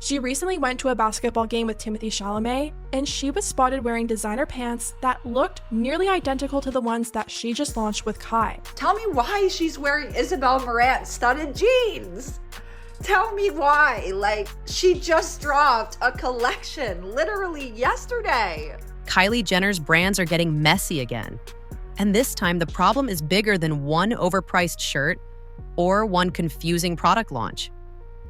She recently went to a basketball game with Timothée Chalamet, and she was spotted wearing designer pants that looked nearly identical to the ones that she just launched with Khy. Tell me why she's wearing Isabel Marant studded jeans. Tell me why. Like, she just dropped a collection literally yesterday. Kylie Jenner's brands are getting messy again. And this time, the problem is bigger than one overpriced shirt or one confusing product launch.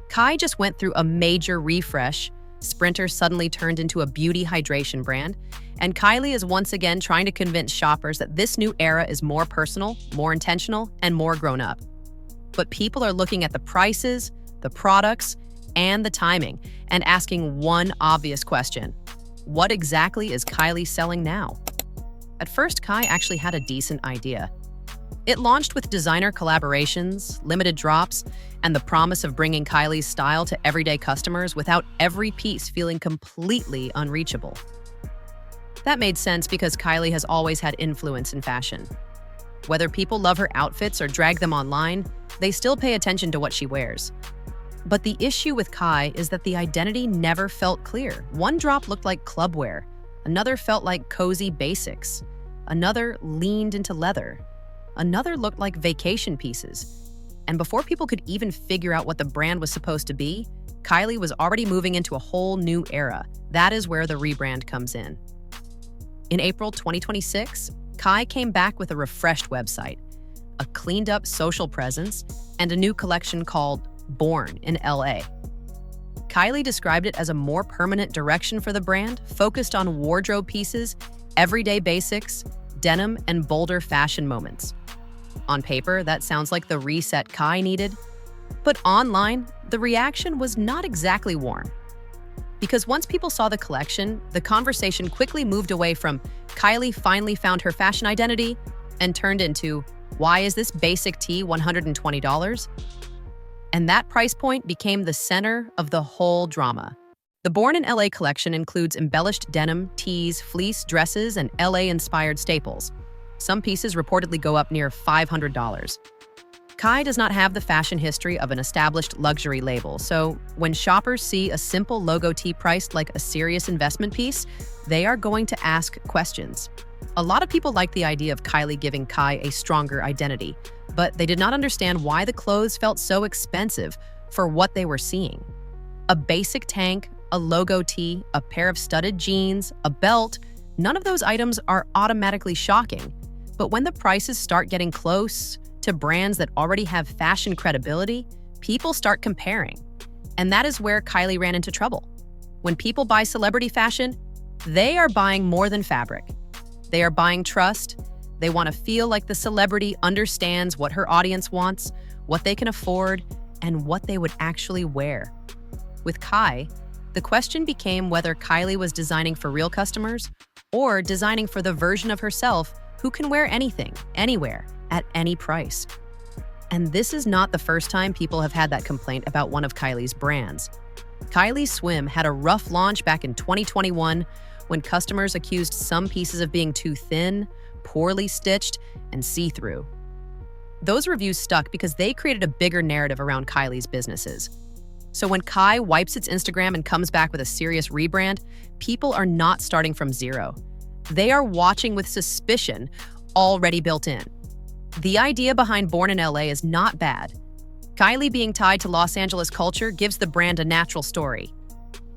Khy just went through a major refresh. Sprinter suddenly turned into a beauty hydration brand. And Kylie is once again trying to convince shoppers that this new era is more personal, more intentional, and more grown up. But people are looking at the prices, the products, and the timing, and asking one obvious question. What exactly is Kylie selling now? At first, Khy actually had a decent idea. It launched with designer collaborations, limited drops, and the promise of bringing Kylie's style to everyday customers without every piece feeling completely unreachable. That made sense because Kylie has always had influence in fashion. Whether people love her outfits or drag them online, they still pay attention to what she wears. But the issue with Khy is that the identity never felt clear. One drop looked like clubwear, another felt like cozy basics, another leaned into leather, another looked like vacation pieces. And before people could even figure out what the brand was supposed to be, Kylie was already moving into a whole new era. That is where the rebrand comes in. In April 2026, Khy came back with a refreshed website, a cleaned-up social presence, and a new collection called Born in LA. Kylie described it as a more permanent direction for the brand, focused on wardrobe pieces, everyday basics, denim, and bolder fashion moments. On paper, that sounds like the reset Khy needed, but online, the reaction was not exactly warm. Because once people saw the collection, the conversation quickly moved away from Kylie finally found her fashion identity and turned into, why is this basic tee $120? And that price point became the center of the whole drama. The Born in LA collection includes embellished denim, tees, fleece, dresses, and LA-inspired staples. Some pieces reportedly go up near $500. Khy does not have the fashion history of an established luxury label, so when shoppers see a simple logo tee priced like a serious investment piece, they are going to ask questions. A lot of people like the idea of Kylie giving Khy a stronger identity, but they did not understand why the clothes felt so expensive for what they were seeing. A basic tank, a logo tee, a pair of studded jeans, a belt, none of those items are automatically shocking. But when the prices start getting close to brands that already have fashion credibility, people start comparing. And that is where Kylie ran into trouble. When people buy celebrity fashion, they are buying more than fabric. They are buying trust. They want to feel like the celebrity understands what her audience wants, what they can afford, and what they would actually wear. With Khy, the question became whether Kylie was designing for real customers or designing for the version of herself who can wear anything, anywhere, at any price. And this is not the first time people have had that complaint about one of Kylie's brands. Kylie Swim had a rough launch back in 2021 when customers accused some pieces of being too thin, poorly stitched, and see-through. Those reviews stuck because they created a bigger narrative around Kylie's businesses. So when Khy wipes its Instagram and comes back with a serious rebrand, people are not starting from zero. They are watching with suspicion already built in. The idea behind Born in LA is not bad. Kylie being tied to Los Angeles culture gives the brand a natural story.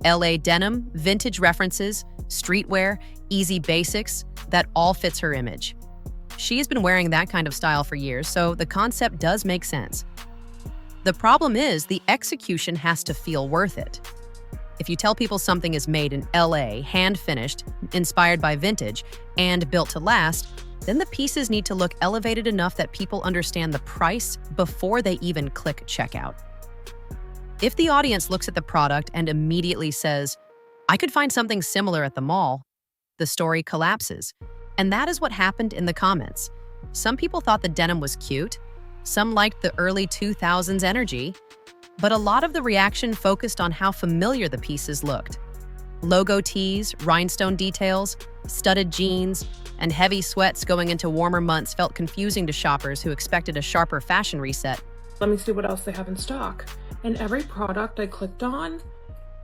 LA denim, vintage references, streetwear, easy basics, that all fits her image. She's been wearing that kind of style for years, so the concept does make sense. The problem is the execution has to feel worth it. If you tell people something is made in LA, hand-finished, inspired by vintage, and built to last, then the pieces need to look elevated enough that people understand the price before they even click checkout. If the audience looks at the product and immediately says, I could find something similar at the mall, the story collapses. And that is what happened in the comments. Some people thought the denim was cute, some liked the early 2000s energy, but a lot of the reaction focused on how familiar the pieces looked. Logo tees, rhinestone details, studded jeans, and heavy sweats going into warmer months felt confusing to shoppers who expected a sharper fashion reset. Let me see what else they have in stock. And every product I clicked on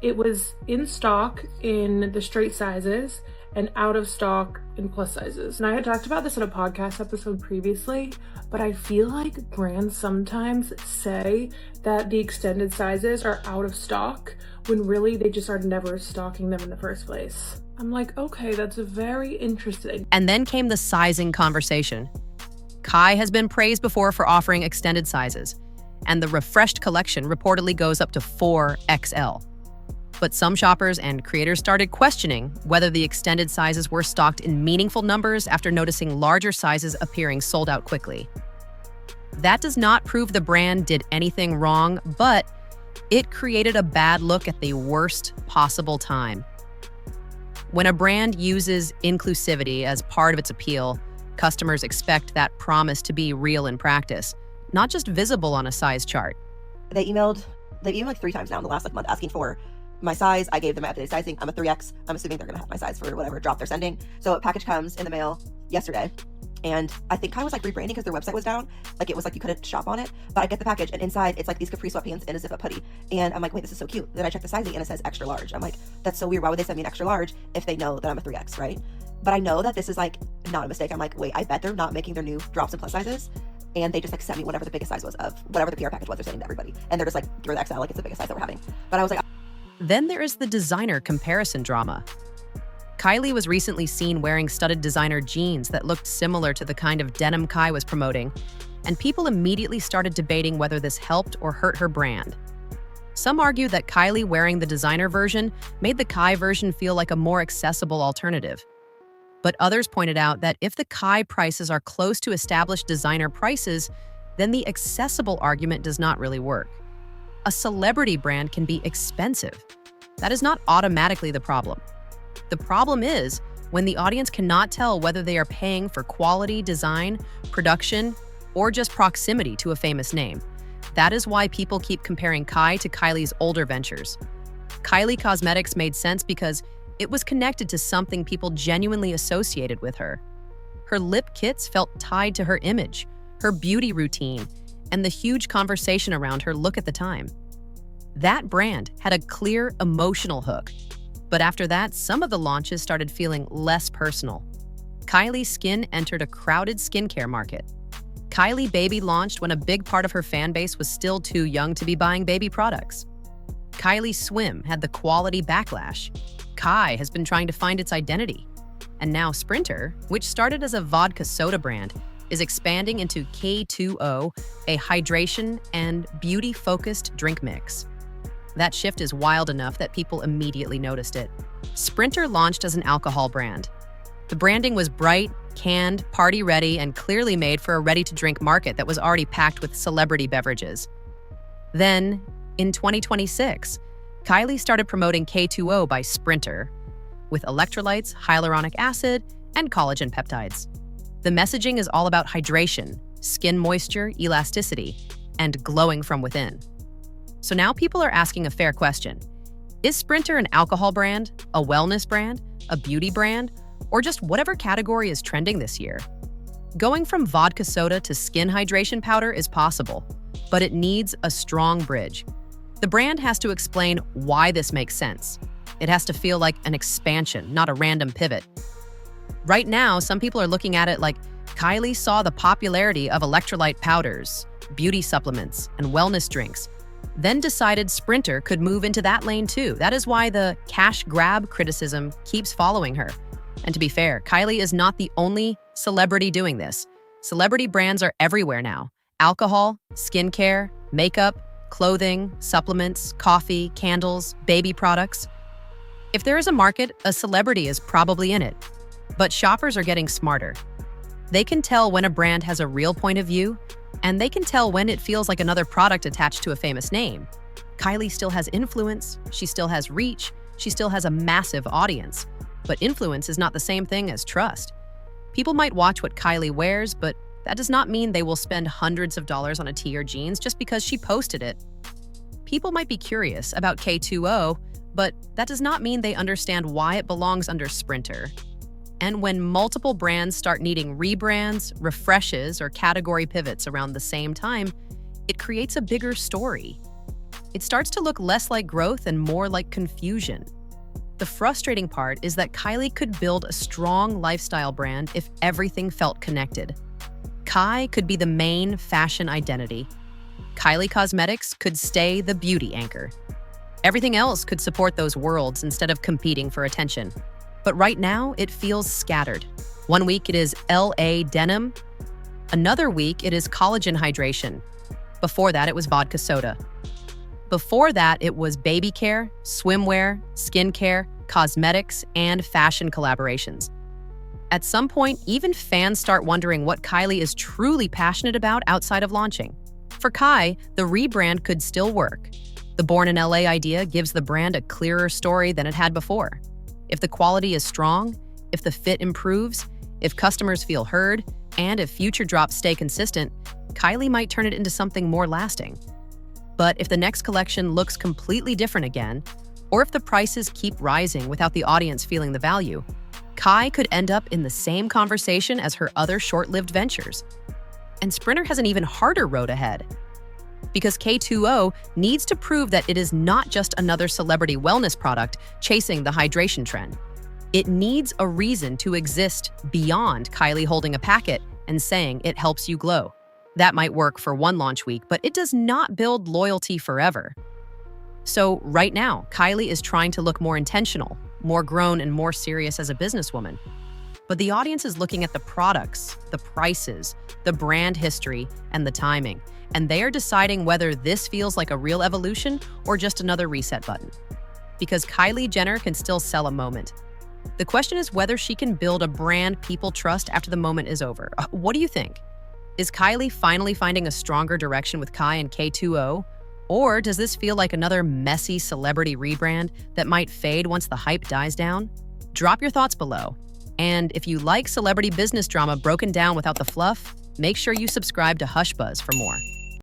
It was in stock in the straight sizes and out of stock in plus sizes. And I had talked about this in a podcast episode previously, but I feel like brands sometimes say that the extended sizes are out of stock when really they just are never stocking them in the first place. I'm like, okay, that's very interesting. And then came the sizing conversation. Khy has been praised before for offering extended sizes, and the refreshed collection reportedly goes up to 4XL. But some shoppers and creators started questioning whether the extended sizes were stocked in meaningful numbers after noticing larger sizes appearing sold out quickly. That does not prove the brand did anything wrong, but it created a bad look at the worst possible time. When a brand uses inclusivity as part of its appeal, customers expect that promise to be real in practice, not just visible on a size chart. They've emailed like 3 times now in the last month asking for my size. I gave them my updated sizing. I'm a 3X. I'm assuming they're gonna have my size for whatever drop they're sending. So a package comes in the mail yesterday. And I think Khy was like rebranding because their website was down. Like it was like you couldn't shop on it. But I get the package and inside it's like these capri sweatpants and a zip up hoodie. And I'm like, wait, this is so cute. Then I check the sizing and it says extra large. I'm like, that's so weird. Why would they send me an extra large if they know that I'm a 3X, right? But I know that this is like not a mistake. I'm like, wait, I bet they're not making their new drops in plus sizes. And they just like sent me whatever the biggest size was of whatever the PR package was they're sending to everybody. And they're just like, you're the XL, like it's the biggest size that we're having. But I was like, Then there is the designer comparison drama. Kylie was recently seen wearing studded designer jeans that looked similar to the kind of denim Khy was promoting, and people immediately started debating whether this helped or hurt her brand. Some argue that Kylie wearing the designer version made the Khy version feel like a more accessible alternative. But others pointed out that if the Khy prices are close to established designer prices, then the accessible argument does not really work. A celebrity brand can be expensive. That is not automatically the problem. The problem is when the audience cannot tell whether they are paying for quality, design, production, or just proximity to a famous name. That is why people keep comparing Khy to Kylie's older ventures. Kylie Cosmetics made sense because it was connected to something people genuinely associated with her. Her lip kits felt tied to her image, her beauty routine, and the huge conversation around her look at the time. That brand had a clear emotional hook. But after that, some of the launches started feeling less personal. Kylie Skin entered a crowded skincare market. Kylie Baby launched when a big part of her fan base was still too young to be buying baby products. Kylie Swim had the quality backlash. Khy has been trying to find its identity. And now Sprinter, which started as a vodka soda brand, is expanding into K2O, a hydration and beauty-focused drink mix. That shift is wild enough that people immediately noticed it. Sprinter launched as an alcohol brand. The branding was bright, canned, party-ready, and clearly made for a ready-to-drink market that was already packed with celebrity beverages. Then, in 2026, Kylie started promoting K2O by Sprinter, with electrolytes, hyaluronic acid, and collagen peptides. The messaging is all about hydration, skin moisture, elasticity, and glowing from within. So now people are asking a fair question. Is Sprinter an alcohol brand, a wellness brand, a beauty brand, or just whatever category is trending this year? Going from vodka soda to skin hydration powder is possible, but it needs a strong bridge. The brand has to explain why this makes sense. It has to feel like an expansion, not a random pivot. Right now, some people are looking at it like Kylie saw the popularity of electrolyte powders, beauty supplements, and wellness drinks, then decided Sprinter could move into that lane too. That is why the cash grab criticism keeps following her. And to be fair, Kylie is not the only celebrity doing this. Celebrity brands are everywhere now. Alcohol, skincare, makeup, clothing, supplements, coffee, candles, baby products. If there is a market, a celebrity is probably in it. But shoppers are getting smarter. They can tell when a brand has a real point of view, and they can tell when it feels like another product attached to a famous name. Kylie still has influence, she still has reach, she still has a massive audience. But influence is not the same thing as trust. People might watch what Kylie wears, but that does not mean they will spend hundreds of dollars on a tee or jeans just because she posted it. People might be curious about K2O, but that does not mean they understand why it belongs under Sprinter. And when multiple brands start needing rebrands, refreshes, or category pivots around the same time, it creates a bigger story. it starts to look less like growth and more like confusion. The frustrating part is that Kylie could build a strong lifestyle brand if everything felt connected. Khy could be the main fashion identity. Kylie Cosmetics could stay the beauty anchor. Everything else could support those worlds instead of competing for attention. But right now, it feels scattered. One week it is LA denim. Another week it is collagen hydration. Before that, it was vodka soda. Before that, it was baby care, swimwear, skincare, cosmetics, and fashion collaborations. At some point, even fans start wondering what Kylie is truly passionate about outside of launching. For Khy, the rebrand could still work. The Born in LA idea gives the brand a clearer story than it had before. If the quality is strong, if the fit improves, if customers feel heard, and if future drops stay consistent, Kylie might turn it into something more lasting. But if the next collection looks completely different again, or if the prices keep rising without the audience feeling the value, Khy could end up in the same conversation as her other short-lived ventures. And Sprinter has an even harder road ahead. Because K2O needs to prove that it is not just another celebrity wellness product chasing the hydration trend. It needs a reason to exist beyond Kylie holding a packet and saying it helps you glow. That might work for one launch week, but it does not build loyalty forever. So right now, Kylie is trying to look more intentional, more grown, and more serious as a businesswoman. But the audience is looking at the products, the prices, the brand history, and the timing, and they are deciding whether this feels like a real evolution or just another reset button. Because Kylie Jenner can still sell a moment. The question is whether she can build a brand people trust after the moment is over. What do you think? Is Kylie finally finding a stronger direction with Khy and K2O? Or does this feel like another messy celebrity rebrand that might fade once the hype dies down? Drop your thoughts below. And if you like celebrity business drama broken down without the fluff, make sure you subscribe to Hush Buzz for more.